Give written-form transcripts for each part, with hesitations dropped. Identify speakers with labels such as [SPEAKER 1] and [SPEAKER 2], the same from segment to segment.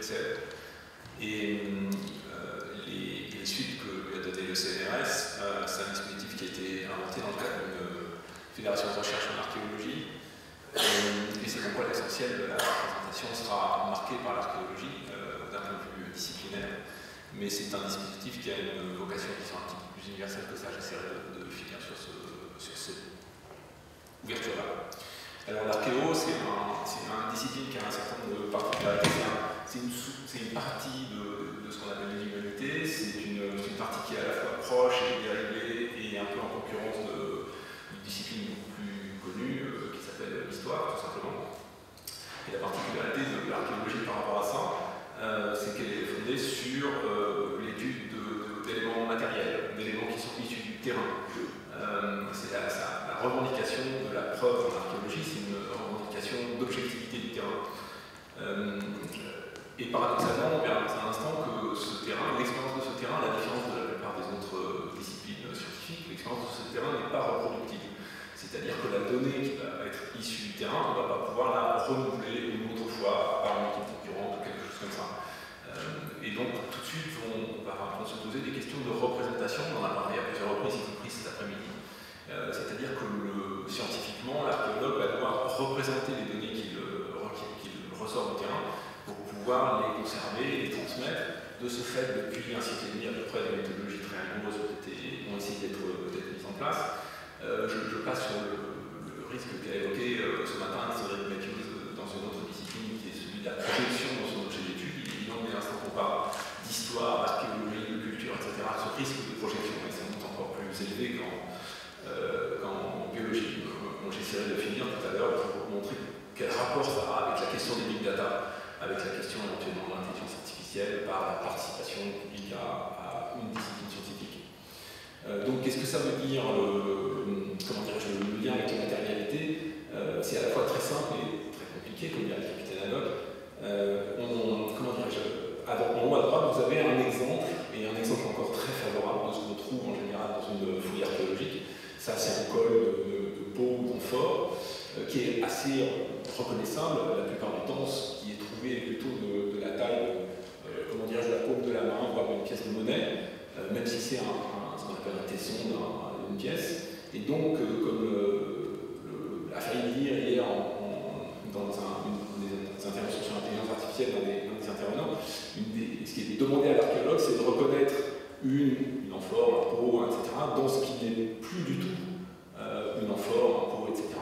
[SPEAKER 1] précède. Et les suites que lui a donné le CNRS, c'est un dispositif qui a été inventé dans le cadre d'une fédération de recherche en archéologie. Et c'est pourquoi l'essentiel de la présentation sera marqué par l'archéologie d'un point de vue disciplinaire. Mais c'est un dispositif qui a une vocation qui soit un petit peu plus universelle que ça. J'essaierai de finir sur cette ouverture-là. Alors l'archéo, c'est une discipline qui a un certain nombre de particularités. C'est une partie de ce qu'on appelle l'humanité. C'est une partie qui est à la fois proche et dérivée et un peu en concurrence d'une discipline beaucoup plus connue qui s'appelle l'histoire, tout simplement. Et la particularité de l'archéologie par rapport à ça, c'est qu'elle est fondée sur l'étude d'éléments matériels, d'éléments qui sont issus du terrain. C'est la revendication de la preuve en archéologie, c'est une revendication d'objectivité du terrain. Et paradoxalement, on verra dans un instant que ce terrain, l'expérience de ce terrain, à la différence de la plupart des autres disciplines scientifiques, l'expérience de ce terrain n'est pas reproductible. C'est-à-dire que la donnée qui va être issue du terrain, on ne va pas pouvoir la renouveler une autre fois par une équipe concurrente ou quelque chose comme ça. Et donc, tout de suite, on va se poser des questions de représentation. On en a parlé à plusieurs reprises, y compris cet après-midi. C'est-à-dire que scientifiquement, l'archéologue va devoir représenter les données qu'il ressort du terrain pour pouvoir les conserver, les transmettre. De ce fait, depuis un siècle et demi à peu près, des méthodologies très rigoureuses ont essayé d'être mises en place. Je passe sur le risque qu'a évoqué ce matin Cédric Matthews dans une autre discipline qui est celui de la projection dans son objet d'étude. Il est évident dès l'instant qu'on parle d'histoire, d'archéologie, de culture, etc., ce risque de projection est sans doute encore plus élevé qu'en biologie. J'essaierai de finir tout à l'heure pour vous montrer quel rapport ça a avec la question des big data, avec la question éventuellement de l'intelligence artificielle par la participation du public à une discipline scientifique. Donc qu'est-ce que ça veut dire le lien avec la matérialité? C'est à la fois très simple et très compliqué, comme dirait le capitaine Haddock. En haut à droite, vous avez un exemple, et un exemple encore très favorable de ce qu'on trouve en général dans une fouille archéologique. Ça, c'est un col de peau ou d'amphore qui est assez reconnaissable la plupart du temps, qui est trouvé plutôt de la taille, de la paume de la main, voire une pièce de monnaie, même si c'est ce qu'on appelle un tesson d'une pièce. Et donc, comme a failli dire hier dans des interventions sur l'intelligence artificielle dans des intervenants, ce qui est demandé à l'archéologue, c'est de reconnaître une amphore, un pot, etc., dans ce qui n'est plus du tout une amphore, un pot, etc.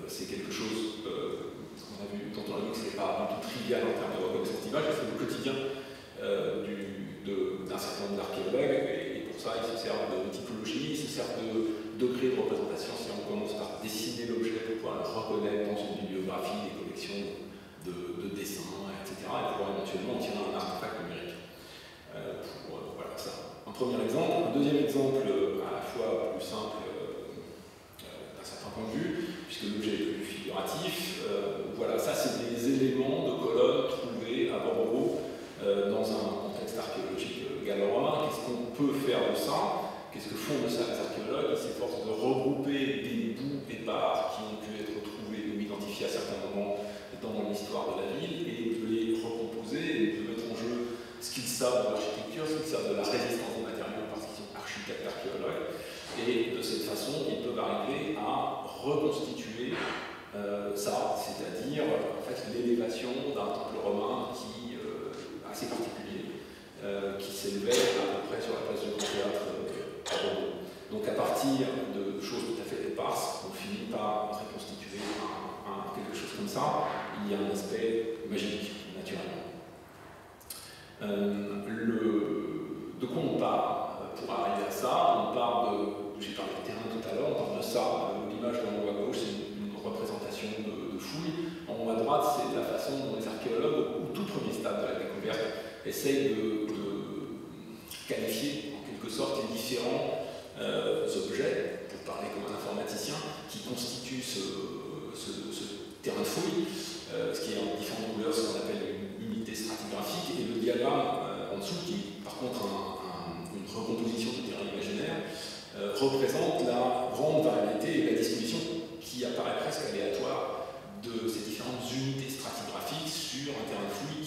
[SPEAKER 1] C'est quelque chose dont on a vu que ce n'est pas du tout trivial en termes de reconnaissance d'image, c'est le quotidien d'un certain nombre d'archéologues, et pour ça, ils se servent de typologie, ils se servent de degré de représentation. Si on commence par dessiner l'objet pour pouvoir le reconnaître dans une bibliographie, des collections de dessins, etc., et pouvoir éventuellement en tirer un artefact numérique. Voilà ça. Un premier exemple. Un deuxième exemple, à la fois plus simple d'un certain point de vue, puisque l'objet est plus figuratif. Voilà, ça c'est des éléments de colonnes trouvés à Bordeaux dans un contexte archéologique gallo-romain. Qu'est-ce qu'on peut faire de ça? Qu'est-ce que font de ça les archéologues? Ils s'efforcent de regrouper des bouts épars qui ont pu être trouvés ou identifiés à certains moments dans l'histoire de la ville et de les recomposer et de mettre en jeu ce qu'ils savent de l'architecture, ce qu'ils savent de la résistance des matériaux parce qu'ils sont architectes archéologues. Et de cette façon, ils peuvent arriver à reconstituer ça, c'est-à-dire en fait, l'élévation d'un temple romain assez particulier, qui s'élevait à peu près sur la place du Grand Théâtre à Bordeaux. Donc à partir de choses tout à fait éparses, on finit par reconstituer quelque chose comme ça. Il y a un aspect magique, naturellement. De quoi on part pour arriver à ça? On part j'ai parlé de terrain tout à l'heure, on part de ça. L'image en haut à gauche, c'est une représentation de fouille. En haut à droite, c'est la façon dont les archéologues, au tout premier stade de la découverte, essayent de qualifier en quelque sorte les différents objets, pour parler comme un informaticien, qui constituent ce terrain de fouille, ce qui est en différentes couleurs, ce qu'on appelle une unité stratigraphique, et le diagramme en dessous, qui est par contre une recomposition du terrain imaginaire, représente la grande variété et la disposition qui apparaît presque aléatoire de ces différentes unités stratigraphiques sur un terrain de fouille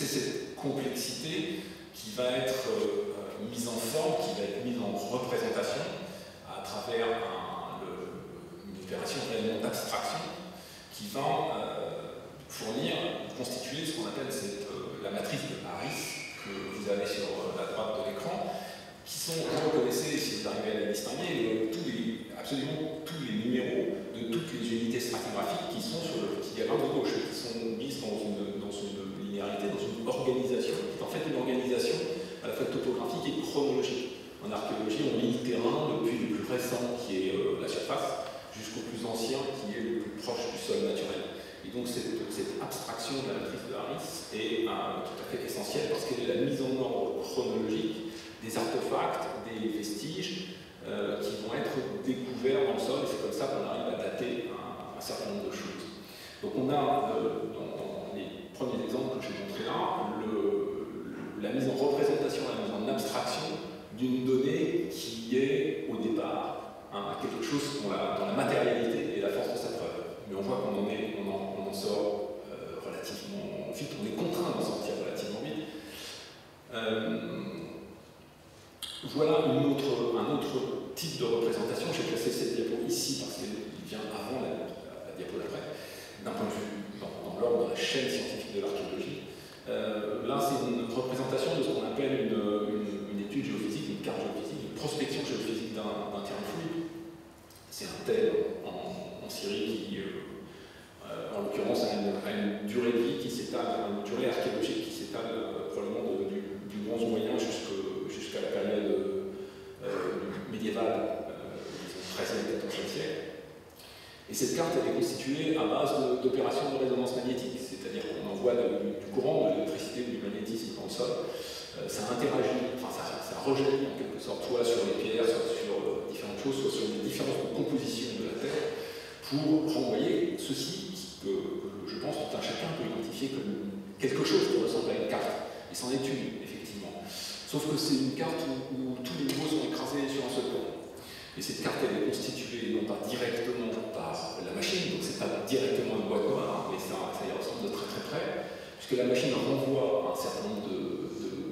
[SPEAKER 1] c'est cette complexité qui va être mise en forme, qui va être mise en représentation à travers une opération réellement d'abstraction qui va constituer ce qu'on appelle la matrice de Harris que vous avez sur la droite de l'écran, qui sont, vous reconnaissez, si vous arrivez à les distinguer, absolument tous les numéros de toutes les unités stratigraphiques qui sont sur le petit diagramme de gauche, qui sont mises dans une linéarité, dans une organisation, qui est en fait une organisation à la fois topographique et chronologique. En archéologie, on lit le terrain depuis le plus récent, qui est la surface, jusqu'au plus ancien, qui est le plus proche du sol naturel. Et donc cette abstraction de la matrice de Harris est tout à fait essentielle parce qu'elle est la mise en ordre chronologique des artefacts, des vestiges qui vont être découverts dans le sol, et c'est comme ça qu'on arrive à dater un certain nombre de choses. Donc on a, dans les premiers exemples que j'ai montrés là, la mise en représentation, la mise en abstraction d'une donnée qui est au départ quelque chose dont la matérialité et la force de sa preuve. Mais on voit qu'on en sort relativement vite, on est contraint d'en sortir relativement vite. Voilà un autre type de représentation. J'ai placé cette diapo ici parce qu'il vient avant la diapo d'après, d'un point de vue dans l'ordre de la chaîne scientifique de l'archéologie. Là, c'est une représentation de ce qu'on appelle une étude géophysique, une carte géophysique, une prospection géophysique d'un terrain fluide. C'est un tel en Syrie qui, en l'occurrence, a une durée de vie qui s'étale, une durée archéologique qui s'étale probablement du bronze moyen jusqu'à la période médiévale, du XIIIe et XIVe siècle. Et cette carte elle est constituée à base d'opérations de résonance magnétique, c'est-à-dire qu'on envoie du courant, de l'électricité, du magnétisme dans le sol. Ça interagit, ça rejaillit en quelque sorte, soit sur les pierres, soit sur différentes choses, soit sur les différentes compositions de la Terre, pour renvoyer ceci que je pense tout un chacun peut identifier comme quelque chose qui ressemble à une carte. Et c'en est une, effectivement. Sauf que c'est une carte où tous les niveaux sont écrasés sur un seul point. Et cette carte, elle est constituée non pas directement par la machine, donc c'est pas directement une boîte noire, mais ça y ressemble de très très près, puisque la machine renvoie un certain nombre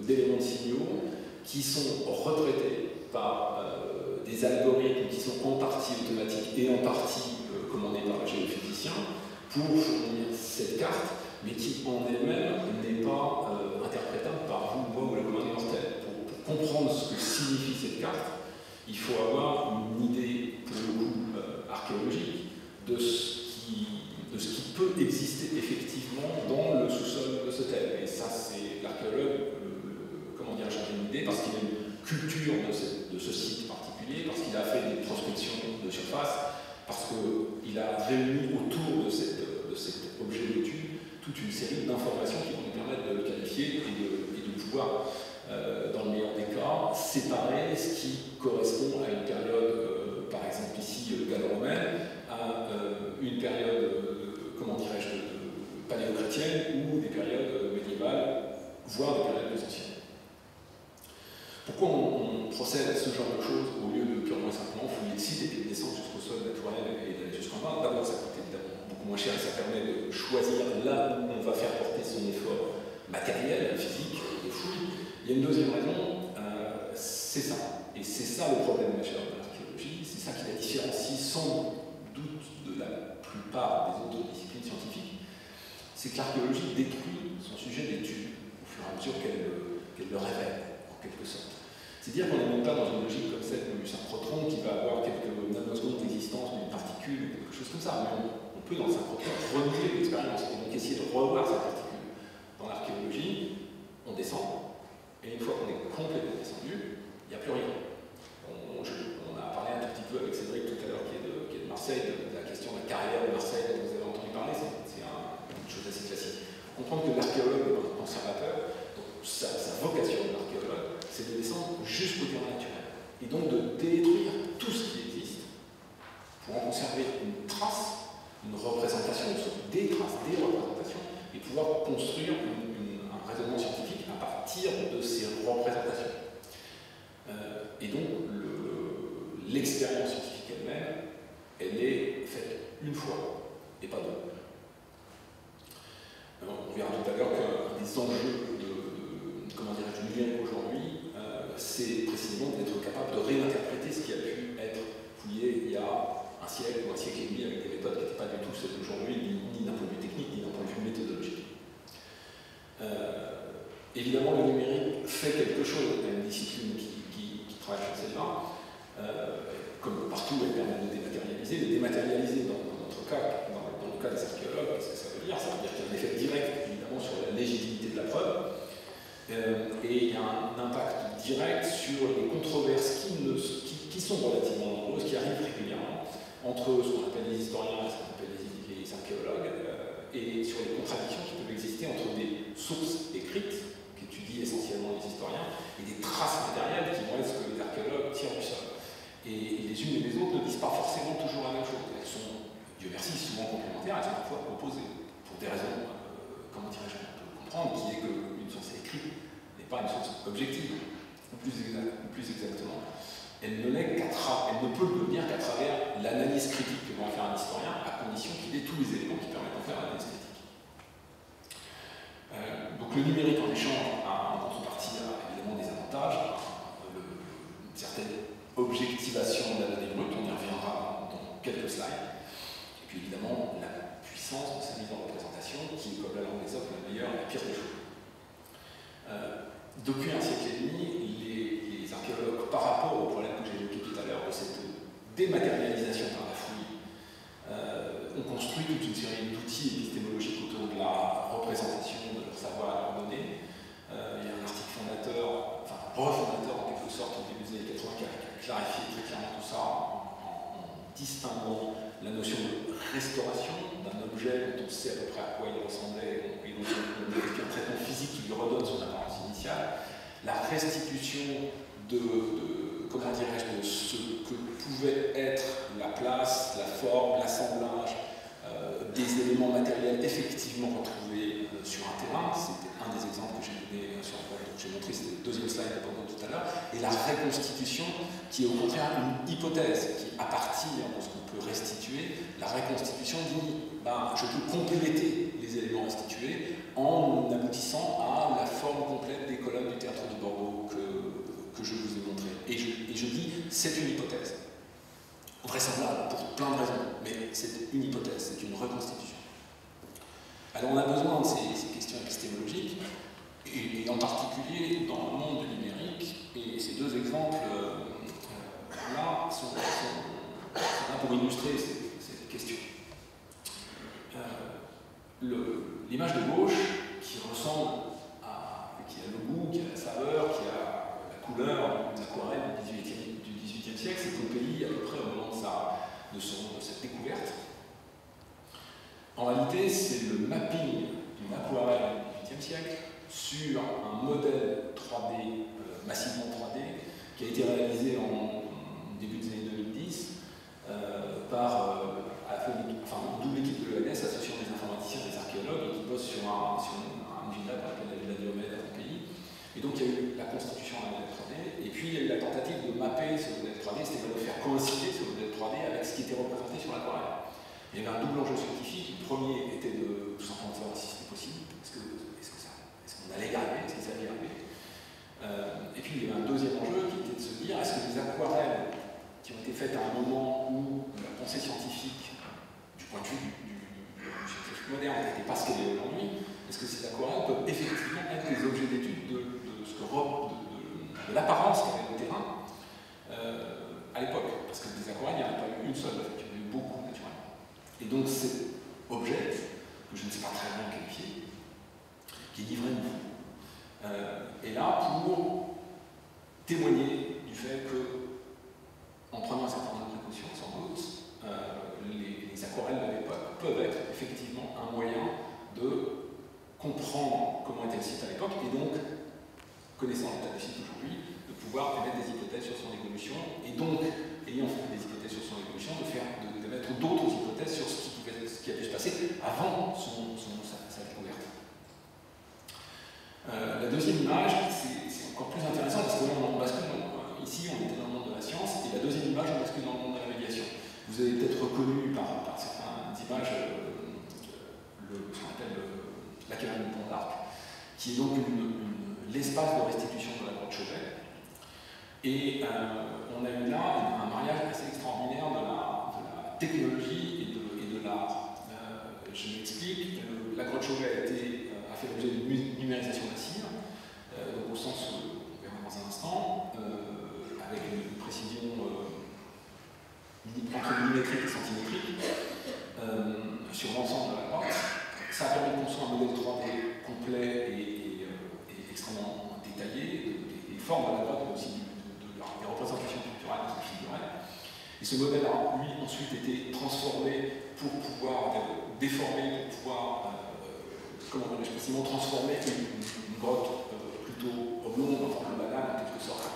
[SPEAKER 1] d'éléments de signaux qui sont retraités par des algorithmes qui sont en partie automatiques et en partie commandés par le géophysicien pour fournir cette carte, mais qui en elle-même n'est pas interprétable par vous, moi ou le commun des mortels. Pour comprendre ce que signifie cette carte, il faut avoir une idée, pour le coup, archéologique de ce qui peut exister effectivement dans le sous-sol de ce thème. Et ça, c'est l'archéologue, j'ai une idée, parce qu'il a une culture de ce site particulier, parce qu'il a fait des prospections de surface, parce qu'il a réuni autour de cet objet d'étude toute une série d'informations qui vont nous permettre de le qualifier et de pouvoir, dans le meilleur des cas, séparer ce qui correspond à une période, par exemple ici gallo-romaine, à une période, paléo-chrétienne ou des périodes médiévales, voire des périodes plus anciennes. Pourquoi on procède à ce genre de choses au lieu de purement et simplement fouiller le site et puis descendre jusqu'au sol naturel et d'aller jusqu'en bas? D'abord, ça coûte évidemment beaucoup moins cher et ça permet de choisir là où on va faire porter son effort matériel, physique, de fouille. Il y a une deuxième raison, c'est ça. Et c'est ça le problème majeur de l'archéologie, c'est ça qui la différencie sans doute de la plupart des autres disciplines scientifiques, c'est que l'archéologie détruit son sujet d'étude au fur et à mesure qu'elle le révèle, en quelque sorte. C'est-à-dire qu'on n'est même pas dans une logique comme celle du synchrotron qui va avoir quelques nanosecondes d'existence d'une particule ou quelque chose comme ça, mais on peut dans le synchrotron renouveler l'expérience et donc essayer de revoir cette particule. Dans l'archéologie, on descend, et une fois qu'on est complètement descendu, il n'y a plus rien. On a parlé un tout petit peu avec Cédric tout à l'heure qui est de Marseille, de la question de la carrière de Marseille dont vous avez entendu parler, c'est une chose assez classique. Il faut comprendre que l'archéologue est un conservateur, donc sa vocation de l'archéologue, c'est de descendre jusqu'au terrain naturel, et donc de détruire tout ce qui existe pour en conserver une trace, une représentation, des traces, des représentations, et pouvoir construire un raisonnement scientifique à partir de ces représentations. Et donc, l'expérience scientifique elle-même, elle est faite une fois, et pas deux. On verra tout à l'heure qu'un des
[SPEAKER 2] enjeux comment dirais-je, du numérique aujourd'hui, c'est précisément d'être capable de réinterpréter ce qui a pu être fouillé il y a un siècle ou un siècle et demi avec des méthodes qui n'étaient pas du tout celles d'aujourd'hui, ni d'un point de vue technique, ni d'un point de vue méthodologique. Évidemment, le numérique fait quelque chose, il y a une discipline qui travaille sur celle-là. Comme partout, elle permet de dématérialiser. De dématérialiser, dans notre cas, dans le cas des archéologues, qu'est-ce que ça veut dire? Ça veut dire qu'il y a un effet direct, évidemment, sur la légitimité de la preuve. Et il y a un impact direct sur les controverses qui sont relativement nombreuses, qui arrivent régulièrement, entre ce qu'on appelle les historiens et ce qu'on appelle les archéologues, et sur les contradictions qui peuvent exister entre des sources écrites, qu'étudient essentiellement les historiens, et des traces matérielles qui vont être ce que les archéologues tirent du sol. Et les unes et les autres ne disent pas forcément toujours la même chose. Elles sont, Dieu merci, souvent complémentaires, elles sont parfois opposées, pour des raisons, comment dirais-je, qu'on peut comprendre, qui est qu'une source écrite n'est pas une source objective, ou plus exactement. Elle ne peut le devenir qu'à travers l'analyse critique que va faire un historien, à condition qu'il ait tous les éléments qui permettent d'en faire l'analyse critique. Donc le numérique en échange, en contrepartie, a évidemment des avantages, une certaine objectivation de la donnée brute, on y reviendra dans quelques slides, et puis évidemment la puissance de sa mise en représentation, qui est, comme la langue des autres, la meilleure et la pire des choses. Depuis un siècle et demi, les archéologues, par rapport au problème que j'ai évoqué tout à l'heure de cette dématérialisation par la fouille, ont construit toute une série d'outils épistémologiques autour de la représentation de leur savoir à leur donner. Il y a un article fondateur, enfin refondateur en quelque sorte au début des années 80 qui a clarifié très clairement tout ça en distinguant la notion de restauration d'un objet dont on sait à peu près à quoi il ressemblait et dont on effectue un traitement physique qui lui redonne son apparence initiale, la restitution comment dirais-je, de ce que pouvait être la place, la forme, l'assemblage des éléments matériels effectivement retrouvés sur un terrain. C'était un des exemples que j'ai donné sur la page que j'ai montré, c'était le deuxième slide pendant tout à l'heure, et la reconstitution qui est au contraire une hypothèse qui, à partir de ce qu'on peut restituer, la reconstitution dit je peux compléter les éléments restitués en aboutissant à la forme complète des colonnes du théâtre de Bordeaux que je vous ai montré. Et je dis, c'est une hypothèse. Vraisemblable pour plein de raisons, mais c'est une hypothèse, c'est une reconstitution. Alors on a besoin de ces questions épistémologiques, et en particulier dans le monde du numérique, et ces deux exemples là sont là pour illustrer cette question. L'image de gauche, qui ressemble qui a le goût, qui a la saveur, qui a la couleur d'une aquarelle du XVIIIe siècle, c'est Pompéi, à peu près au moment de cette découverte. En réalité, c'est le mapping d'une aquarelle du XVIIIe siècle sur un modèle 3D, massivement 3D, qui a été réalisé en début des années 2010 par une double équipe de l'ENS associant des informaticiens et des archéologues qui bossent sur une villa qu'on appelle la Villa Diomède à Pompéi. Et donc il y a eu la constitution d'un modèle 3D, et puis il y a eu la tentative de mapper ce modèle 3D, c'est-à-dire de faire coïncider ce modèle 3D avec ce qui était représenté sur l'aquarelle. Il y avait un double enjeu scientifique. Le premier était de tout simplement savoir si c'était possible, est-ce qu'on allait y arriver, est-ce que ça allait y arriver. Et puis il y avait un deuxième enjeu qui était de se dire, est-ce que les aquarelles qui ont été faites à un moment où la pensée scientifique, du point de vue du scientifique moderne, n'était pas ce qu'elle est aujourd'hui, est-ce que ces aquarelles peuvent effectivement être des objets d'étude de l'apparence qu'avait le terrain à l'époque? Parce que des aquarelles, il n'y en a pas eu une seule, il y en a eu beaucoup naturellement. Et donc cet objet, que je ne sais pas très bien qualifier, qui est livré de vous, est là pour témoigner du fait que, en prenant un certain nombre de précautions, sans doute, les aquarelles de l'époque peuvent être effectivement un moyen de comprendre comment était le site à l'époque, et donc, connaissant l'état du site aujourd'hui, de pouvoir émettre des hypothèses sur son évolution, et donc, ayant fait des hypothèses sur son évolution, d'émettre d'autres hypothèses sur ce qui a pu se passer avant sa découverte. La deuxième image, c'est encore plus intéressant parce que là, on bascule ici, on était dans le monde de la science, et la deuxième image, on bascule dans le monde de la médiation. Vous avez peut-être reconnu par certaines images ce qu'on appelle la caverne du Pont d'Arc, qui est donc l'espace de restitution de la grotte Chauvet. Et on a eu là un mariage assez extraordinaire de la technologie et de l'art. Je m'explique, la grotte Chauvet a fait l'objet d'une numérisation massive, donc au sens où on verra dans un instant, avec une précision entre millimétrique et centimétrique sur l'ensemble de la grotte. Ça a permis de construire un modèle 3D complet et extrêmement détaillé des formes de la grotte, mais aussi des représentations culturelles qui figuraient. Et ce modèle a, lui, ensuite été transformé pour pouvoir déformer, pour pouvoir, comment dirais-je, précisément transformer une grotte plutôt oblongue, en forme de banane, en quelque sorte,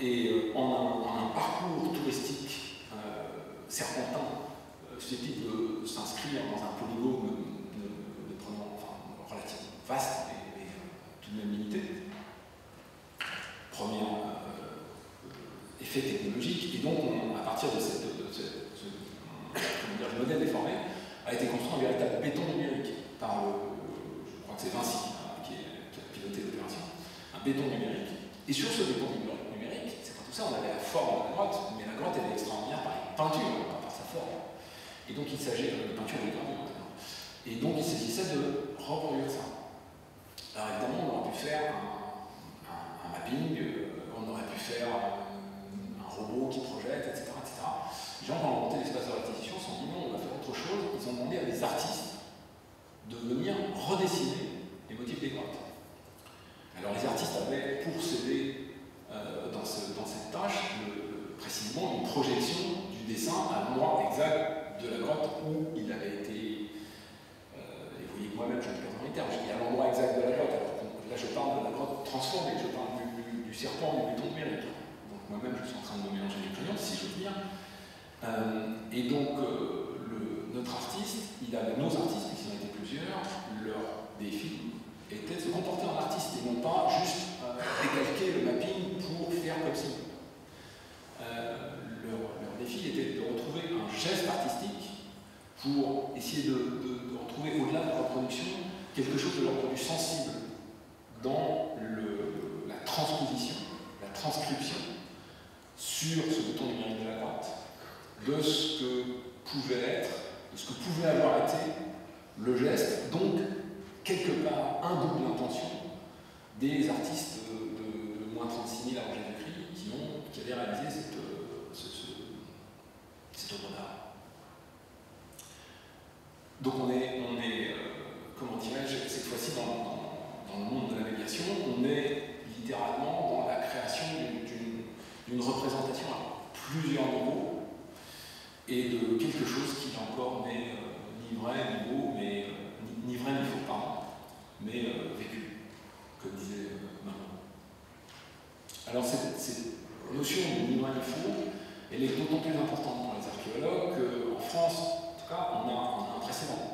[SPEAKER 2] et en un parcours touristique serpentin, susceptible de s'inscrire dans un polygone relativement vaste et tout de même limité. Premier effet technologique, et donc à partir de ce modèle déformé, a été construit un véritable béton numérique par je crois que c'est Vinci qui a piloté l'opération, un béton numérique. Et sur ce béton numérique, c'est pas tout ça, on avait la forme de la grotte, mais la grotte elle est extraordinaire par une peinture, pas par sa forme. Et donc il s'agit de peinture de gravure. Et donc il s'agissait de reproduire ça. Alors évidemment, on aurait pu faire un mapping, on aurait pu faire un robot qui projette, etc. Les gens qui ont inventé l'espace de restitution se sont dit non, on va faire autre chose. Ils ont demandé à des artistes de venir redessiner les motifs des grottes. Alors les artistes avaient pour s'aider dans cette tâche précisément une projection du dessin à l'endroit exact de la grotte où il avait été. Et vous voyez que moi-même je ne peux pas dans les termes, je dis à l'endroit exact de la grotte. Alors là je parle de la grotte transformée, je parle du serpent du béton numérique. Donc moi-même je suis en train de me mélanger les crayons, si je veux dire. Et donc notre artiste, nos artistes, puisqu'il y en a été plusieurs, leur défi était de se comporter en artiste et non pas juste décalquer le mapping pour faire comme si. Leur défi était de retrouver un geste artistique pour essayer de retrouver au-delà de la reproduction quelque chose de l'ordre du sensible dans la transposition, la transcription sur ce bouton numérique de la grotte de ce que pouvait être, de ce que pouvait avoir été le geste, donc quelque part un double intention des artistes de moins 36 000 avant Jésus-Christ qui avaient réalisé cette œuvre d'art. Donc on est comment dirais-je, cette fois-ci dans le monde de la médiation, on est littéralement dans la création d'une représentation à plusieurs niveaux et de quelque chose qui encore n'est ni vrai ni beau, mais ni vrai ni faux, pardon, mais vécu, comme disait Manon. Alors cette notion de ni vrai ni faux, elle est d'autant plus importante pour les archéologues qu'en France, en tout cas, on a un précédent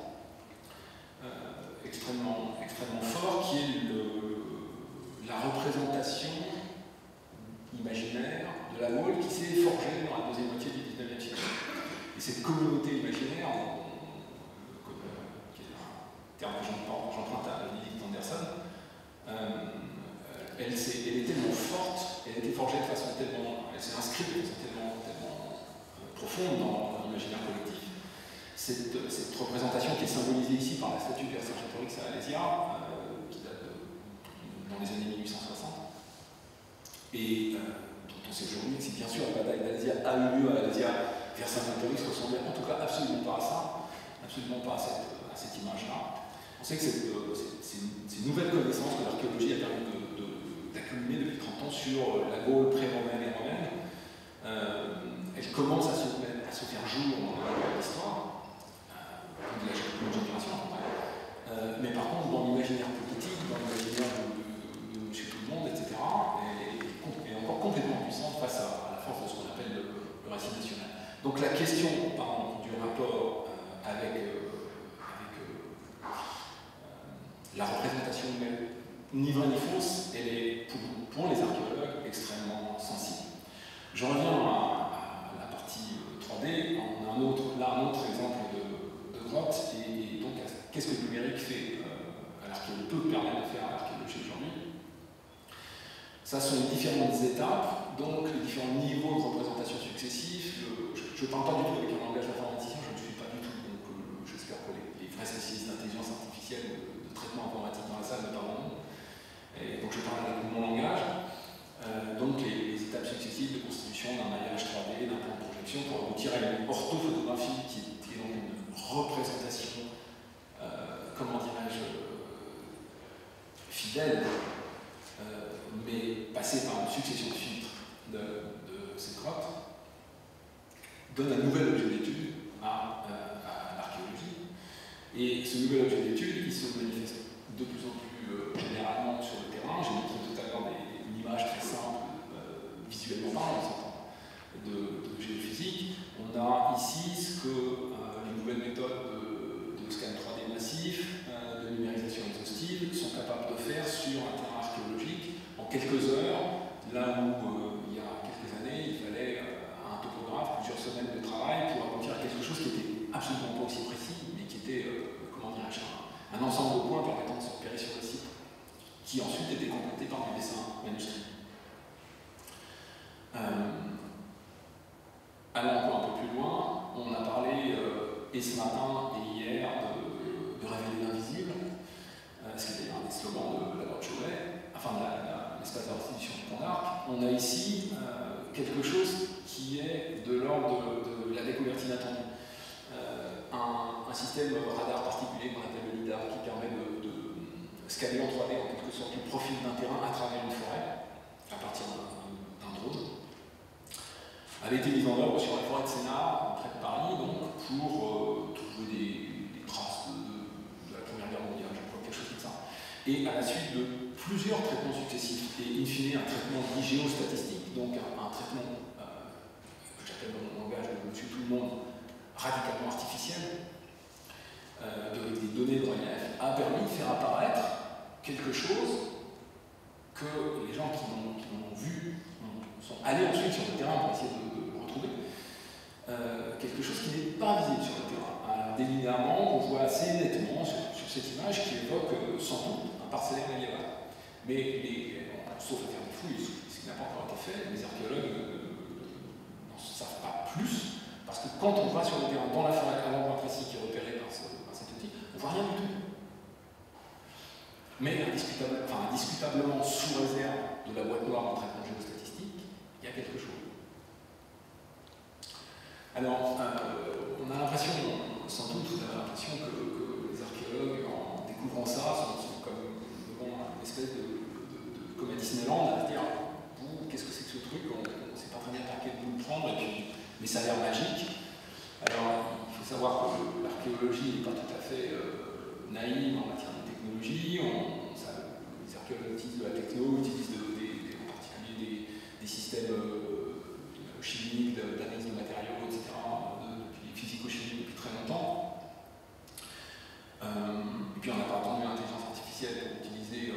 [SPEAKER 2] extrêmement fort qui est la représentation imaginaire de la Gaule qui s'est forgée dans la deuxième moitié du XIXe siècle. Et cette communauté imaginaire, qui est un terme que j'emprunte à Benedict Anderson, elle est tellement forte, elle a été forgée de façon tellement, elle s'est inscrite de façon tellement profonde dans l'imaginaire collectif. Cette représentation qui est symbolisée ici par la statue de Vercingétorix à Alésia, qui date dans les années 1860, et dont on sait aujourd'hui que si bien sûr la bataille d'Alésia a eu lieu à Alésia, Vercingétorix ressemblait en tout cas absolument pas à ça, absolument pas à cette image-là. On sait que ces nouvelles connaissances que l'archéologie a permis d'accumuler depuis 30 ans sur la Gaule pré-romaine et romaine, elles commencent à se faire jour dans l'histoire, de la génération après. Mais par contre, dans l'imaginaire politique, dans l'imaginaire de Monsieur Tout-le-Monde, etc., est encore complètement puissante face à la force de ce qu'on appelle le récit national. Donc la question du rapport avec la représentation ni vraie ni fausse, elle est pour les archéologues extrêmement sensible. Je reviens à la partie 3D. On a un autre exemple de grotte, et donc qu'est-ce que le numérique fait à peut permettre de faire à l'archéologie aujourd'hui. Ça sont les différentes étapes, donc les différents niveaux de représentation successifs. Je ne parle pas du tout avec un langage informaticien, je ne suis pas du tout, donc j'espère que les vrais spécialistes d'intelligence artificielle, de traitement informatique dans la salle ne parlent pas. Et donc je parle avec mon langage. Donc les étapes successives de constitution d'un maillage 3D, d'un plan de projection pour aboutir à une orthophotographie qui est donc une représentation, comment dirais-je, fidèle, mais passée par une succession de filtres de ces grottes, donne un nouvel objet d'étude à l'archéologie. Et ce nouvel objet d'étude, il se manifeste de plus en plus généralement sur le terrain. J'ai montré tout à l'heure une image très simple, visuellement parlant, de géophysique. On a ici ce que les nouvelles méthodes de scan 3D massif, de numérisation exhaustive, sont capables de faire sur un terrain archéologique en quelques heures, là où il y a quelques années, il fallait à un topographe plusieurs semaines de travail pour aboutir à quelque chose qui n'était absolument pas aussi précis, mais qui était, comment dirais-je, un ensemble de points permettant de se repérer sur le site, qui ensuite était complété par du dessin manuscrit. Allons encore un peu plus loin, on a parlé, et ce matin et hier, de révéler l'invisible, ce qui est d'ailleurs un des slogans de la grotte Chauvet, enfin de l'espace de restitution du Pont d'Arc. On a ici quelque chose qui est de l'ordre de la découverte inattendue. Un système radar particulier qu'on appelle le LIDAR qui permet de scanner en 3D en quelque sorte le profil d'un terrain à travers une forêt à partir d'un drone. Elle a été mise en œuvre sur la forêt de Sénart, près de Paris, donc, pour trouver des traces de la Première Guerre mondiale, je crois, quelque chose comme ça. Et à la suite de plusieurs traitements successifs, et in fine un traitement dit géostatistique, donc un traitement que j'appelle dans mon langage de monsieur tout le monde, radicalement artificiel, avec des données de relief, a permis de faire apparaître quelque chose que les gens qui l'ont vu sont allés ensuite sur le terrain pour essayer de retrouver, quelque chose qui n'est pas visible sur le terrain. Un délinéament qu'on voit assez nettement sur cette image qui évoque sans doute un parcellaire médiéval. Mais sauf à faire des fouilles, ce qui n'a pas encore été fait, les archéologues n'en savent pas plus, parce que quand on va sur le terrain, dans la forêt, à l'endroit précis qui est repéré par cet outil, on ne voit rien du tout. Mais indiscutablement, sous réserve de la boîte noire du traitement géostatistique, il y a quelque chose. Alors, on a l'impression, sans doute, que les archéologues, en découvrant ça, sont comme devant une espèce de comme à Disneyland, à se dire qu'est-ce que c'est que ce truc, on ne sait pas très bien par quel bout le prendre, mais ça a l'air magique. Alors, il faut savoir que l'archéologie n'est pas tout à fait naïve en matière de technologie. Les archéologues utilisent de la techno, utilisent en particulier des systèmes chimiques, d'analyse de matériaux, etc., depuis physico-chimiques depuis très longtemps. Et puis on n'a pas attendu l'intelligence artificielle pour utiliser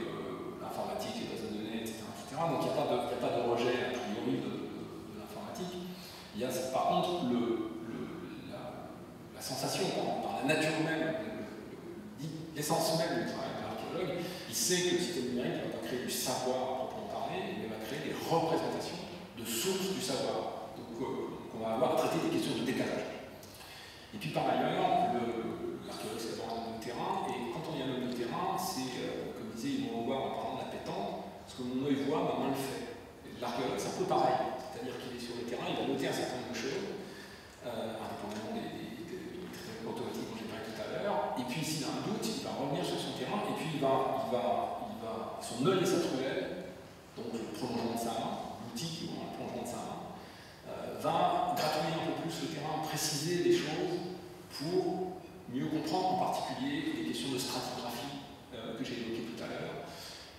[SPEAKER 2] l'informatique, les bases de données, etc. Donc il n'y a pas de rejet a priori de l'informatique. Il y a par contre la sensation, par la nature même, l'essence même du travail de l'archéologue. Il sait que le système numérique ne va pas créer du savoir à proprement parler, mais va créer des représentations de sources du savoir. Donc on va avoir à traiter des questions de décalage. Et puis par ailleurs, l'archéologue c'est d'abord un homme de terrain, et quand on est un homme de terrain, c'est, comme disait Yvon Lombard en parlant de la pétanque, ce que mon œil voit, ma main le fait. L'archéologue c'est un peu pareil, c'est-à-dire qu'il est sur le terrain, il va noter un certain nombre de choses, indépendamment des traitements automatiques dont j'ai parlé tout à l'heure, et puis s'il a un doute, il va revenir sur son terrain, et puis son œil et sa truelle, donc le prolongement de sa main, l'outil qui est le prolongement de sa main, va gratouiller un peu plus le terrain, préciser des choses pour mieux comprendre en particulier les questions de stratigraphie que j'ai évoquées tout à l'heure.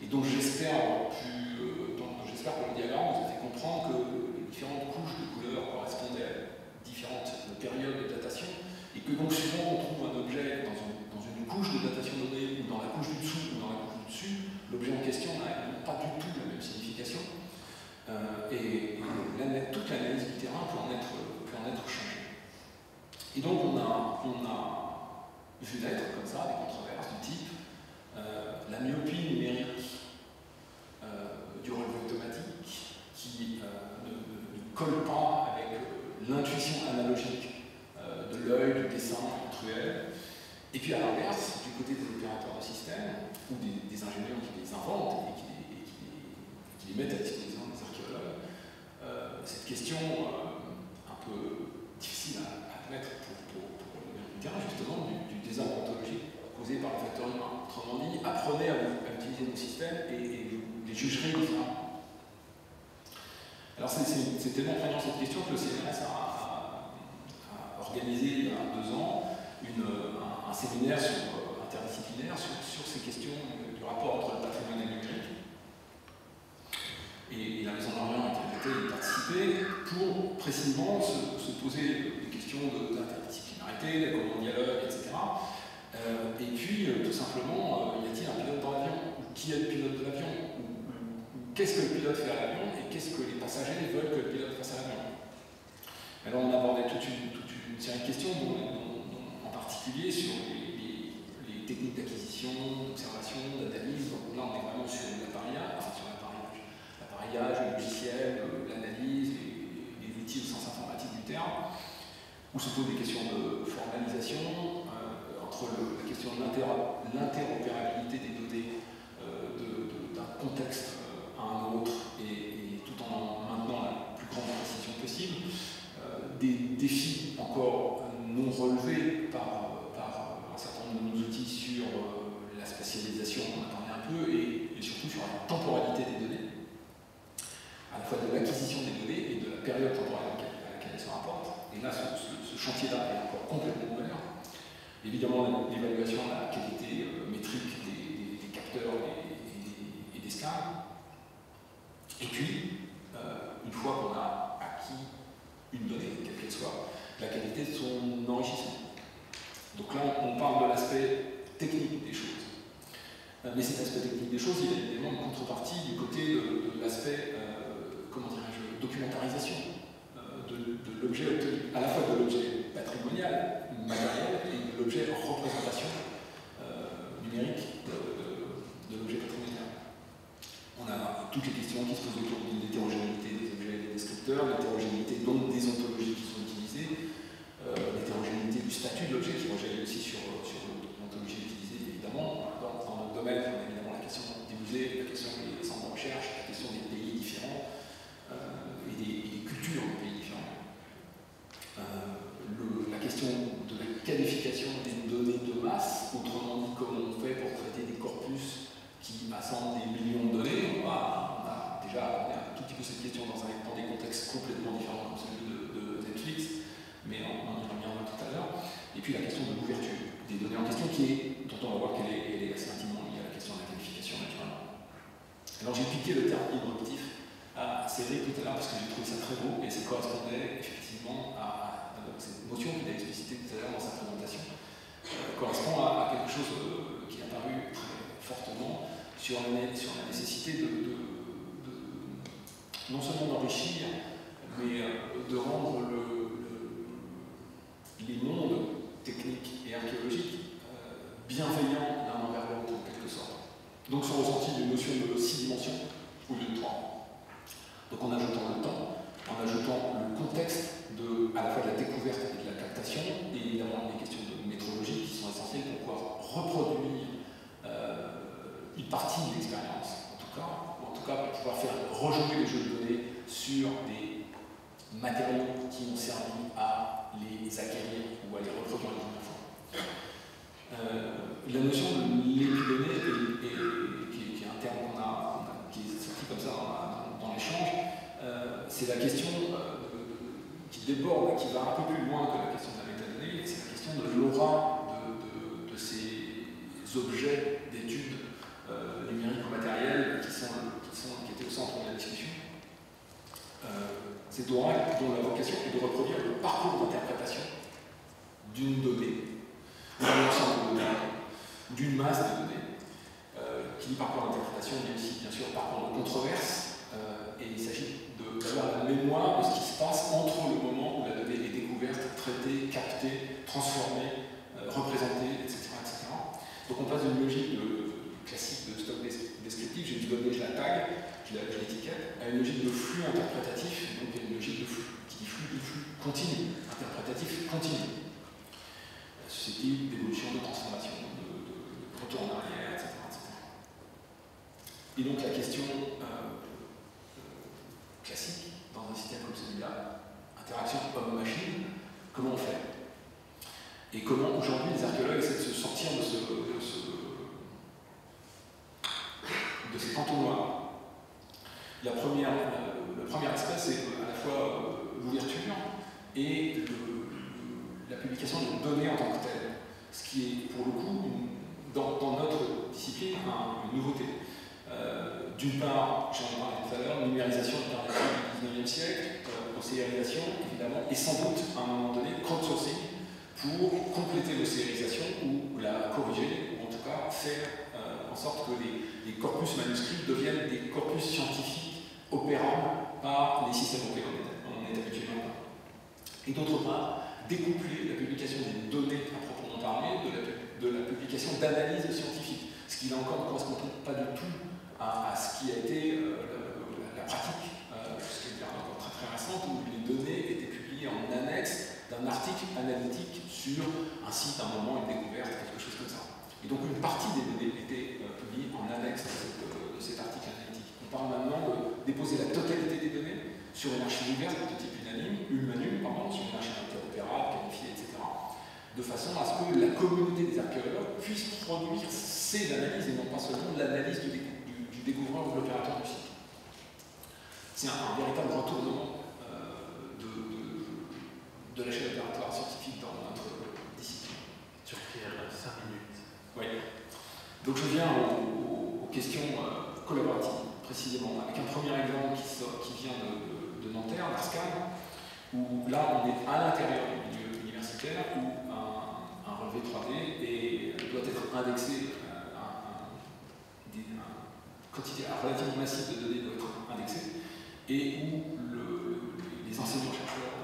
[SPEAKER 2] Et donc j'espère que le diagramme vous a fait comprendre que les différentes couches de couleurs correspondaient à différentes périodes de datation, et que donc souvent on trouve un objet dans une couche de datation donnée, ou dans la couche du dessous, ou dans la couche du dessus, l'objet en question n'a pas du tout la même signification. Et toute l'analyse du terrain peut en être changée. Et donc on a vu naître comme ça des controverses du type la myopie numérique du relevé automatique qui ne colle pas avec l'intuition analogique de l'œil, du dessin, du truelle. Et puis à l'inverse, du côté des opérateurs de système, ou des ingénieurs qui les inventent et qui les mettent à disposition des archéologues, cette question un peu difficile à admettre pour le terrain, justement, du désordre ontologique causé par le facteur humain. Autrement dit, apprenez à utiliser nos systèmes et vous les jugerez différemment. Alors c'est tellement prégnant cette question que le CNRS a organisé il y a 2 ans un séminaire interdisciplinaire sur ces questions du rapport entre le patrimoine et le numérique. Et la Maison d'Orient a été invitée à y participer pour précisément se poser des questions d'interdisciplinarité, comment on dialogue, etc. Et puis, tout simplement, y a-t-il un pilote dans l'avion? Qui est le pilote de l'avion? Qu'est-ce que le pilote fait à l'avion? Et qu'est-ce que les passagers veulent que le pilote fasse à l'avion? Alors, on a abordé toute une série de questions, en particulier sur les techniques d'acquisition, d'observation, d'analyse. Donc là, on est vraiment sur l'appareillage, le logiciel, l'analyse, les outils au sens informatique du terme, où se posent des questions de formalisation, entre la question de l'interopérabilité des données d'un contexte à un autre, et tout en maintenant la plus grande précision possible, des défis encore non relevés par un certain nombre de nos outils sur la spatialisation, on en a parlé un peu, et surtout sur la temporalité des données, à la fois de l'acquisition des données et de la période temporelle à laquelle elles se rapportent. Et là, ce chantier-là est encore complètement ouvert. Évidemment, l'évaluation de la qualité métrique des capteurs et des scans. Et puis, une fois qu'on a acquis une donnée, quelle qu'elle soit, la qualité de son enrichissement. Donc là, on parle de l'aspect technique des choses. Mais cet aspect technique des choses, il y a évidemment une contrepartie du côté de l'aspect, comment dirais-je, documentarisation de l'objet obtenu, à la fois de l'objet patrimonial, matériel, et de l'objet en représentation numérique de l'objet patrimonial. On a toutes les questions qui se posent autour de l'hétérogénéité des objets et des descripteurs, l'hétérogénéité donc des ontologies qui sont utilisées, l'hétérogénéité du statut de l'objet qui rejaillit aussi sur l'ontologie utilisée, évidemment. Dans notre domaine, on a évidemment la question des musées, la question des centres de recherche, la question des pays différents et des cultures de pays différents. La question de la qualification des données de masse, autrement dit, comment on fait pour traiter des corpus qui assemblent des millions de données. On a déjà abordé un tout petit peu cette question dans des contextes complètement différents comme celui de Netflix, mais on y reviendra tout à l'heure. Et puis la question de l'ouverture des données en question, dont on va voir qu'elle est assez intimement liée à la question de la qualification naturellement. Alors j'ai piqué le terme hydrooptif à Cédric tout à l'heure parce que j'ai trouvé ça très beau et ça correspondait effectivement à cette notion qu'il a explicitée tout à l'heure dans sa présentation, correspond à quelque chose qui est apparu très fortement sur la nécessité non seulement d'enrichir, mais de rendre les mondes techniques et archéologiques bienveillants l'un envers l'autre en quelque sorte. Donc sont ressentis d'une notion de 6 dimensions au lieu de 3. Donc en ajoutant le temps, en ajoutant le contexte à la fois de la découverte et de la captation, et évidemment des questions de métrologie qui sont essentielles pour pouvoir reproduire une partie de l'expérience, en tout cas pour pouvoir faire rejouer les jeux de données sur des matériaux qui ont servi à les acquérir ou à les reproduire une première fois. La notion de l'épidonnée, qui est un terme qui est sorti comme ça dans l'échange, c'est la question qui déborde, qui va un peu plus loin que la question de la métadonnée, c'est la question de l'aura de ces objets d'études numériques ou matériels qui étaient au centre de la discussion. Cette aura dont la vocation est de reproduire le parcours d'interprétation d'une donnée, d'un ensemble de données, d'une masse de données. Qui dit parcours d'interprétation dit aussi bien sûr parcours de controverse, et il s'agit d'avoir la mémoire de ce qui se passe entre le moment où la donnée est découverte, traitée, captée, transformée, représentée, etc., etc. Donc on passe d'une logique de classique de stock descriptif, j'ai une donnée, je la tag, je l'étiquette, à une logique de flux interprétatif, donc une logique de flux, qui dit flux continu, interprétatif continu. Susceptible d'évolution, de transformation, de retour en arrière, etc., etc. Et donc la question classique dans un système comme celui-là, interaction homme-machine, comment on fait? Et comment aujourd'hui les archéologues essaient de se sortir de cet entonnoir. Le premier aspect, c'est à la fois l'ouverture et la publication de données en tant que telles, ce qui est pour le coup, dans notre discipline, une nouveauté. D'une part, j'en ai parlé tout à l'heure, numérisation du 19e siècle, océanisation évidemment, et sans doute à un moment donné, crowdsourcing pour compléter l'océanisation ou la corriger, ou en tout cas faire en sorte que les corpus manuscrits deviennent des corpus scientifiques opérants par les systèmes auxquels on est habitué maintenant. Et d'autre part, découpler la publication des données à proprement parler de la publication d'analyses scientifiques, ce qui là encore ne correspond pas du tout à ce qui a été la pratique, jusqu'à une encore très récente, où les données étaient publiées en annexe d'un article analytique sur un site, un moment, une découverte, quelque chose comme ça. Et donc une partie des données était publiée en annexe de cet article analytique. On parle maintenant de déposer la totalité des données sur une archive ouverte de type unanime, sur une archive interopérable, qualifiée, etc. De façon à ce que la communauté des archéologues puisse produire ces analyses et non pas seulement l'analyse du découvreur ou de l'opérateur du site. C'est un véritable retournement de la chaîne opératoire scientifique dans notre discipline.
[SPEAKER 3] Sur Pierre, 5 minutes.
[SPEAKER 2] Oui. Donc je viens aux questions collaboratives, précisément, avec un premier exemple qui vient de Nanterre, d'Arscan, où là on est à l'intérieur du milieu universitaire, où un relevé 3D doit être indexé, un quantité relativement massive de données doit être indexée, et où les enseignants-chercheurs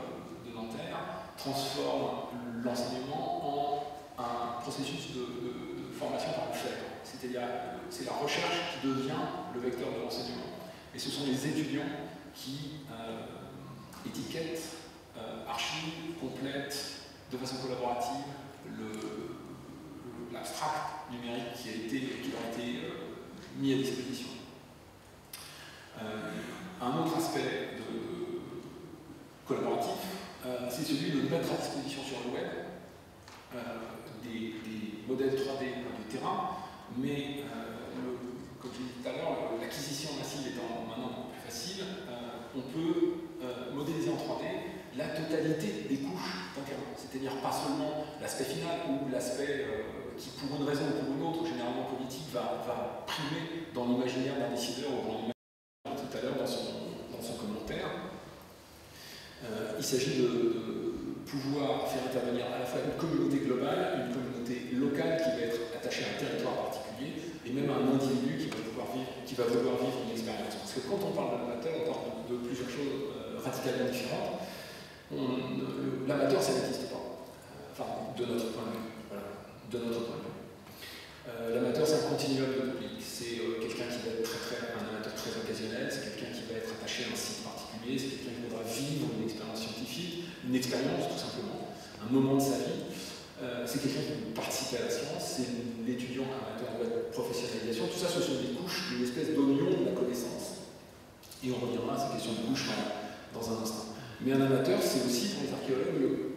[SPEAKER 2] de Nanterre transforment l'enseignement en un processus de formation par le faire. C'est-à-dire, c'est la recherche qui devient le vecteur de l'enseignement. Et ce sont les étudiants qui étiquettent, archivent, complètent de façon collaborative l'abstract numérique qui leur a été mis à disposition. Un autre aspect collaboratif, c'est celui de mettre à disposition sur le web des modèles 3D de terrain, mais comme je l'ai dit tout à l'heure, l'acquisition massive étant maintenant beaucoup plus facile, on peut modéliser en 3D la totalité des couches d'un terrain, c'est-à-dire pas seulement l'aspect final ou l'aspect qui, pour une raison ou pour une autre, généralement politique, va primer dans l'imaginaire d'un décideur ou dans l'imaginaire tout à l'heure dans son commentaire. Il s'agit de pouvoir faire intervenir à la fois une communauté globale, une communauté locale qui va être attachée à un territoire particulier, et même un individu qui va vouloir vivre une expérience. Parce que quand on parle de l'amateur, on parle de plusieurs choses radicalement différentes. L'amateur, ça n'existe pas. Enfin, de notre point de vue. Voilà. De notre point de vue. L'amateur, c'est un continuum de public. C'est quelqu'un qui va être un amateur très occasionnel, c'est quelqu'un qui va être attaché à un site particulier, c'est quelqu'un qui voudra vivre une expérience scientifique, une expérience tout simplement, un moment de sa vie. C'est quelqu'un qui veut participer à la science, c'est l'étudiant amateur de professionnalisation. Tout ça, ce sont des couches, une espèce d'oignon de la connaissance. Et on reviendra à ces questions de couches dans un instant. Mais un amateur, c'est aussi pour les archéologues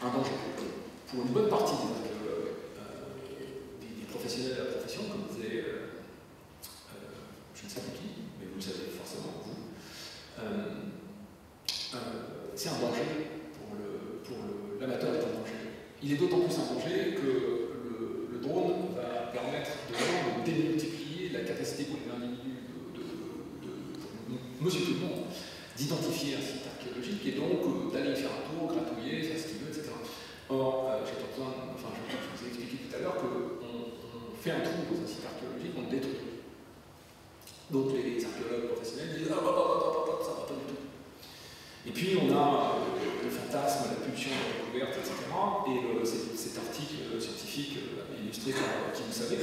[SPEAKER 2] un danger. Pour une bonne partie des archéologues, des professionnels de la profession, comme disait, je ne sais pas qui, mais vous le savez forcément, vous, c'est un danger. L'amateur est un danger. Il est d'autant plus un danger que le drone va permettre de démultiplier la capacité pour les individus monsieur tout le monde, d'identifier un site archéologique et donc d'aller faire un tour, gratouiller, faire ce qu'il veut, etc. Or, j'ai pas besoin, je vous ai expliqué tout à l'heure qu'on fait un trou dans un site archéologique, on le détruit. Donc les archéologues professionnels disent ah, ça va pas du tout. Et puis on a le fantasme, la pulsion de la découverte, etc. Et cet article scientifique illustré par qui vous savez,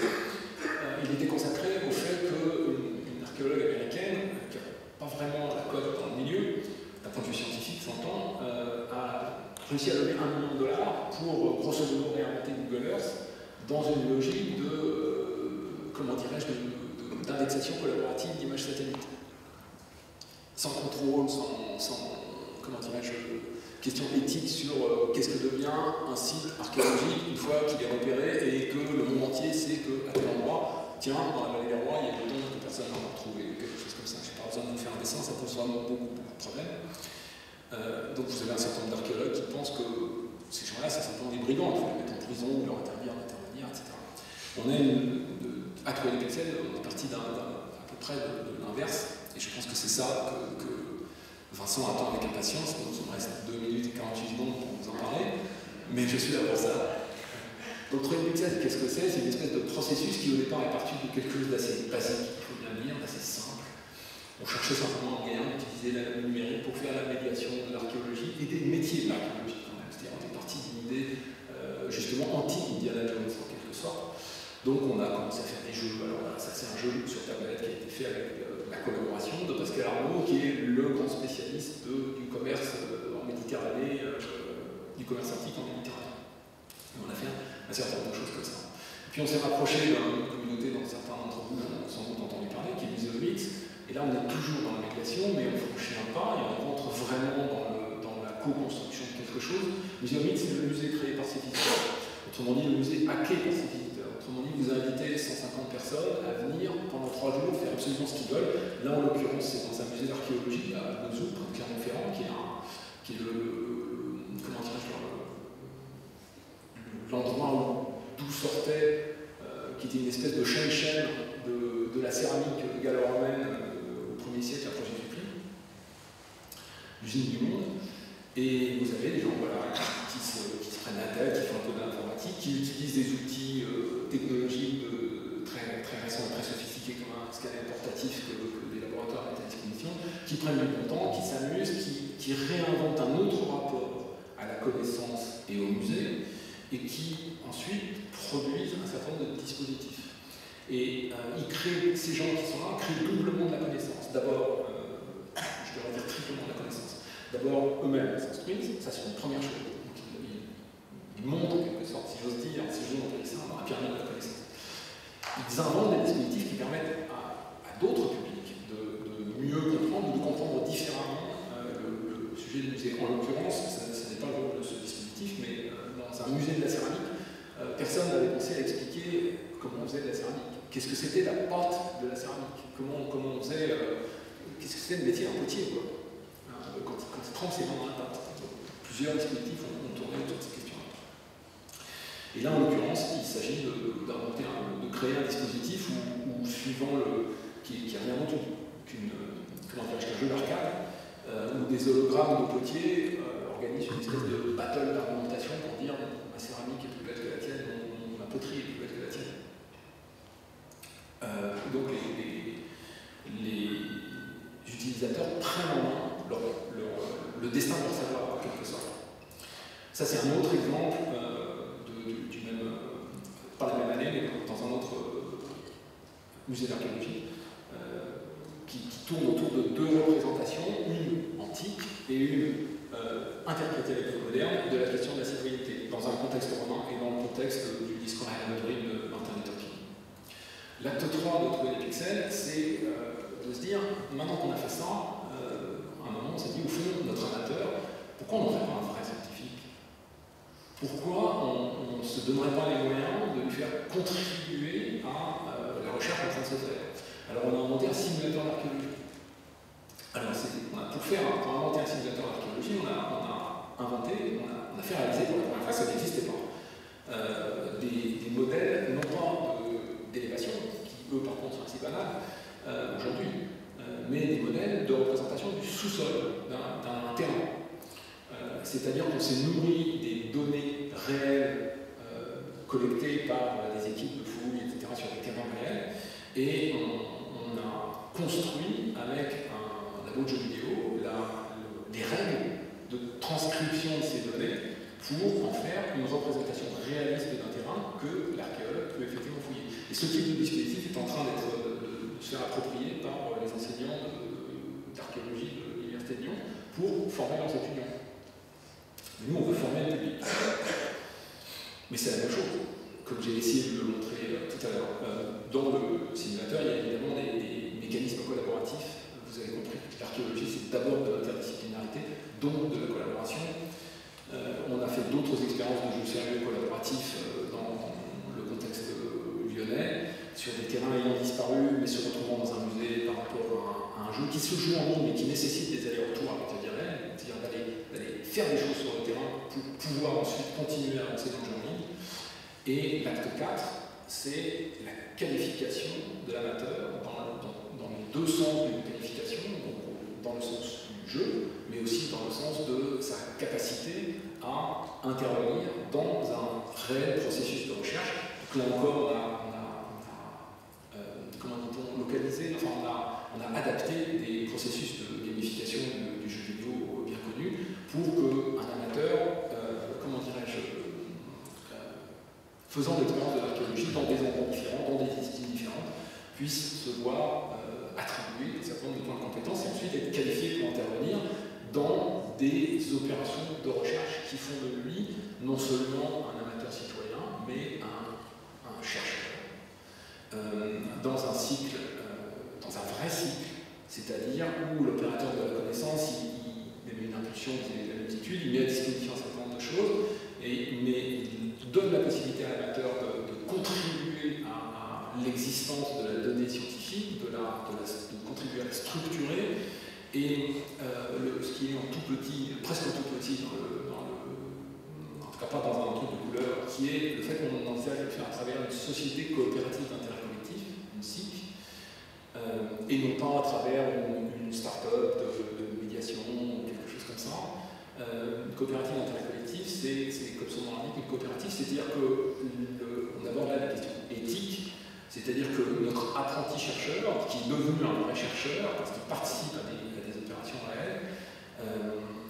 [SPEAKER 2] il était consacré au fait qu'une archéologue américaine, qui n'a pas vraiment la cote dans le milieu, d'un point de vue scientifique, s'entend, a réussi à lever $1 million pour, grosso modo, réinventer Google Earth dans une logique de, comment dirais-je, d'indexation collaborative d'images satellites. Sans contrôle, sans comment dirais-je, question éthique sur qu'est-ce que devient un site archéologique une fois qu'il est repéré et que le monde entier sait qu'à tel endroit, tiens, dans la vallée des rois, il y a des tombes que personne n'a retrouvé, ou quelque chose comme ça. Je n'ai pas besoin de vous faire un dessin, ça pose vraiment beaucoup de problèmes. Donc vous avez un certain nombre d'archéologues qui pensent que ces gens-là, c'est simplement des brigands, il faut les mettre en prison, ou leur interdire d'intervenir, etc. On a à trouver les pixels, on est parti à peu près de l'inverse, et je pense que c'est ça que Vincent attend avec impatience, donc il me reste 2 minutes et 48 secondes pour vous en parler, mais je suis là pour ça. Donc trouver les pixels, qu'est-ce que c'est? C'est une espèce de processus qui au départ est parti de quelque chose d'assez basique, il faut bien le dire, d'assez simple. On cherchait simplement un moyen d'utiliser la numérique pour faire la médiation de l'archéologie et des métiers de l'archéologie quand même. C'est-à-dire on est parti d'une idée justement anti-Indiana Jones en quelque sorte. Donc on a commencé à faire des jeux. Alors ça c'est un jeu sur tablette qui a été fait avec la collaboration de Pascal Arnaud, qui est le grand spécialiste du commerce en Méditerranée, du commerce antique en Méditerranée. Et on a fait un certain nombre de choses comme ça. Puis on s'est rapproché d'une communauté dont certains d'entre vous ont sans doute entendu parler, qui est Muséomix. Et là on est toujours dans la médiation, mais on franchit un pas et on rentre vraiment dans la co-construction de quelque chose. Muséomix, c'est le musée créé par ses visiteurs. Autrement dit, le musée hacké par ses visiteurs. Autrement dit, vous invitez 150 personnes à venir pendant 3 jours faire absolument ce qu'ils veulent. Là, en l'occurrence, c'est dans un musée d'archéologie à Vesoul, près de Clermont-Ferrand, qui est l'endroit d'où sortait, qui était une espèce de chaîne de la céramique gallo-romaine au 1er siècle après Jésus-Christ, l'usine du monde. Et vous avez des gens qui se prennent la tête, qui font un peu d'informatique, qui utilisent des outils technologiques très récents et très sophistiqués comme un scanner portatif que les laboratoires mettent à disposition, qui prennent du bon temps, qui s'amusent, qui réinventent un autre rapport à la connaissance et au musée, et qui ensuite produisent un certain nombre de dispositifs. Et ces gens qui sont là créent doublement de la connaissance. D'abord, je devrais dire triplement de la connaissance. D'abord, eux-mêmes s'instruisent, ça c'est une première chose. Donc, ils montrent en quelque sorte, si j'ose dire, ces jeux ont ça dans la pyramide de la connaissance. Ils inventent des dispositifs qui permettent à d'autres publics de mieux comprendre ou de comprendre différemment le sujet du musée. En l'occurrence, ce n'est pas le rôle de ce dispositif, mais dans un musée de la céramique, personne n'avait pensé à expliquer comment on faisait de la céramique. Qu'est-ce que c'était la pâte de la céramique? Comment on faisait. Qu'est-ce que c'était le métier d'un potier, quoi? Quand il trempe ses mains dans la pâte. Plusieurs dispositifs ont tourné autour de ces questions-là. Et là, en l'occurrence, il s'agit de créer un dispositif où suivant qui est rien d'autre qu'un jeu d'arcade, où des hologrammes de potiers organisent une espèce de battle d'argumentation pour dire ma céramique est plus belle que la tienne, ma poterie est plus belle que la tienne. Donc les utilisateurs prennent en main le destin de leur savoir, en quelque sorte. Ça, c'est un autre exemple pas la même année, mais dans un autre musée d'archéologie, qui tourne autour de 2 représentations, une antique et une interprétée à l'époque moderne, de la question de la citoyenneté, dans un contexte romain et dans le contexte du discours héréditaire de Martin Luther King. L'acte 3 de trouver les pixels, c'est de se dire, maintenant qu'on a fait ça, à un moment on s'est dit, au fond, notre amateur, pourquoi on n'en fait pas un vrai scientifique? Pourquoi on ne se donnerait pas les moyens de lui faire contribuer à la recherche en train de se faire? Alors on a inventé un simulateur d'archéologie. Alors pour inventer un simulateur d'archéologie, on a fait réaliser pour la première fois, ça n'existait pas, des modèles, non pas d'élévation, qui eux par contre sont assez banals aujourd'hui, mais des modèles de représentation du sous-sol d'un terrain. C'est-à-dire qu'on s'est nourri des données réelles collectées par des équipes de fouilles, etc., sur des terrains réels, et on a construit avec un labo de jeux vidéo les règles de transcription que l'archéologue peut effectivement fouiller. Et ce type de dispositif est en train de se faire approprier par les enseignants d'archéologie de l'Université de Lyon pour former leurs étudiants. Nous, on veut former le public. Mais c'est la même chose. Comme j'ai essayé de le montrer tout à l'heure. Dans le simulateur, il y a évidemment des mécanismes collaboratifs. Vous avez compris que l'archéologie, c'est d'abord de l'interdisciplinarité, donc de la collaboration. On a fait d'autres expériences de jeux sérieux collaboratifs dans le contexte lyonnais, sur des terrains ayant disparu, mais se retrouvant dans un musée par rapport à un jeu qui se joue en ligne, mais qui nécessite des allers-retours avec le direct, c'est-à-dire d'aller faire des choses sur le terrain pour pouvoir ensuite continuer à avancer dans le jeu en ligne. Et l'acte 4, c'est la qualification de l'amateur dans les deux sens d'une qualification, donc dans le sens du jeu, mais aussi dans le sens de sa capacité à intervenir dans un réel processus de recherche. Donc là encore, on a comment dit-on, localisé, enfin on a adapté des processus de gamification du jeu vidéo bien connus pour qu'un amateur, comment dirais-je, faisant l'expérience de l'archéologie dans des endroits différents, dans des disciplines différentes, puisse se voir attribuer un certain nombre de points de compétences et ensuite être qualifié pour intervenir dans des opérations de recherche qui font de lui non seulement un amateur citoyen, mais un chercheur. Dans un cycle, dans un vrai cycle, c'est-à-dire où l'opérateur de la connaissance, il met une impulsion, il met une aptitude, il met à disposition un certain nombre de choses, mais il donne la possibilité à l'amateur de contribuer à l'existence de la donnée scientifique, de contribuer à la structurer, et ce qui est en tout petit, presque en tout petit, en tout cas pas dans un truc de couleur, qui est le fait qu'on envisage de le faire à travers une société coopérative d'intérêt collectif, une SIC, et non pas à travers une start-up de médiation ou quelque chose comme ça. Une coopérative d'intérêt collectif, c'est comme son nom l'indique, une coopérative, c'est-à-dire qu'on aborde là la question éthique, c'est-à-dire que notre apprenti chercheur, qui est devenu un vrai chercheur, parce qu'il participe à des opérations réelles,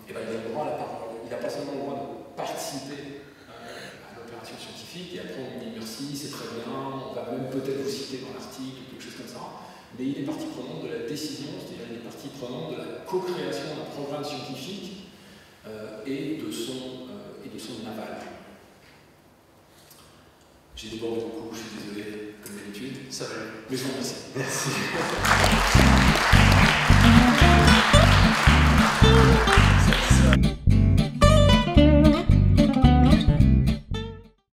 [SPEAKER 2] et ben, il a le droit à la parole. Il n'a pas seulement le droit de participer à l'opération scientifique, et après on lui dit merci, c'est très bien, on va même peut-être vous citer dans l'article, ou quelque chose comme ça, mais il est partie prenante de la décision, c'est-à-dire il est partie prenante de la co-création d'un programme scientifique et de son aval. J'ai débordé beaucoup, je suis désolé, comme d'habitude.
[SPEAKER 3] Ça va.
[SPEAKER 2] Mais je vous remercie.
[SPEAKER 3] Merci.